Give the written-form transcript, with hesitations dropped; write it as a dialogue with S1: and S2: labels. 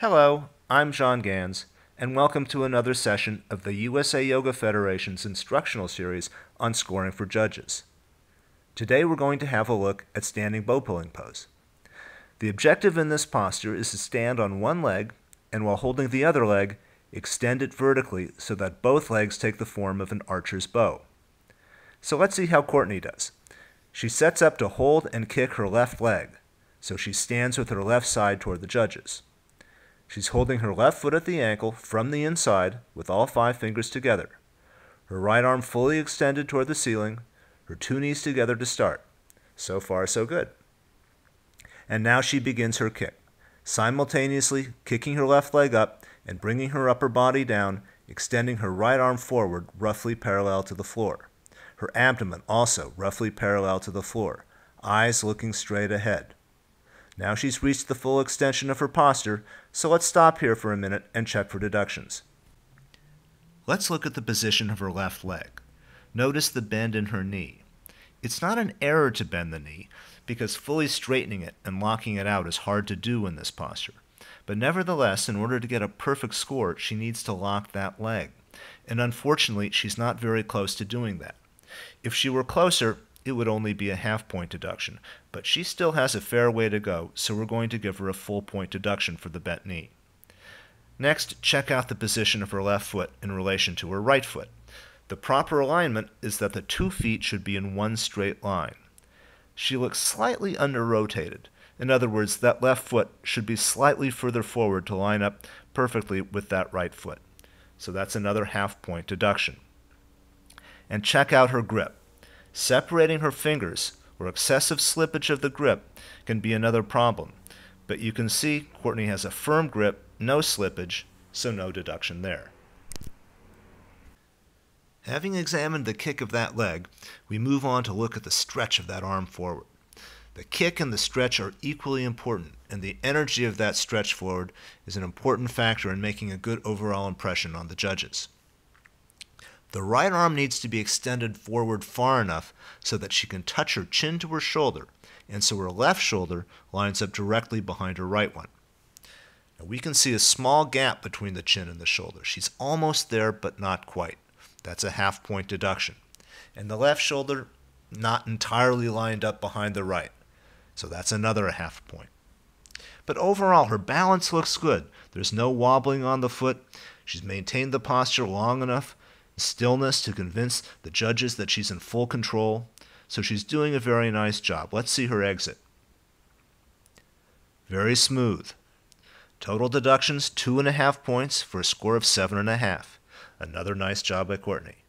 S1: Hello, I'm John Gans, and welcome to another session of the USA Yoga Federation's instructional series on scoring for judges. Today we're going to have a look at standing bow pulling pose. The objective in this posture is to stand on one leg and while holding the other leg, extend it vertically so that both legs take the form of an archer's bow. So let's see how Courtney does. She sets up to hold and kick her left leg, so she stands with her left side toward the judges. She's holding her left foot at the ankle from the inside with all 5 fingers together. Her right arm fully extended toward the ceiling, her 2 knees together to start. So far, so good. And now she begins her kick, simultaneously kicking her left leg up and bringing her upper body down, extending her right arm forward roughly parallel to the floor. Her abdomen also roughly parallel to the floor, eyes looking straight ahead. Now she's reached the full extension of her posture, so let's stop here for a minute and check for deductions. Let's look at the position of her left leg. Notice the bend in her knee. It's not an error to bend the knee, because fully straightening it and locking it out is hard to do in this posture. But nevertheless, in order to get a perfect score, she needs to lock that leg. And unfortunately, she's not very close to doing that. If she were closer, it would only be a half-point deduction, but she still has a fair way to go, so we're going to give her a full-point deduction for the bent knee. Next, check out the position of her left foot in relation to her right foot. The proper alignment is that the 2 feet should be in one straight line. She looks slightly under-rotated. In other words, that left foot should be slightly further forward to line up perfectly with that right foot. So that's another half-point deduction. And check out her grip. Separating her fingers or excessive slippage of the grip can be another problem, but you can see Courtney has a firm grip, no slippage, so no deduction there. Having examined the kick of that leg, we move on to look at the stretch of that arm forward. The kick and the stretch are equally important, and the energy of that stretch forward is an important factor in making a good overall impression on the judges. The right arm needs to be extended forward far enough so that she can touch her chin to her shoulder, and so her left shoulder lines up directly behind her right one. Now we can see a small gap between the chin and the shoulder. She's almost there, but not quite. That's a half-point deduction. And the left shoulder, not entirely lined up behind the right. So that's another half point. But overall, her balance looks good. There's no wobbling on the foot. She's maintained the posture long enough, stillness to convince the judges that she's in full control. So she's doing a very nice job. Let's see her exit. Very smooth. Total deductions, 2.5 points for a score of 7.5. Another nice job by Courtney.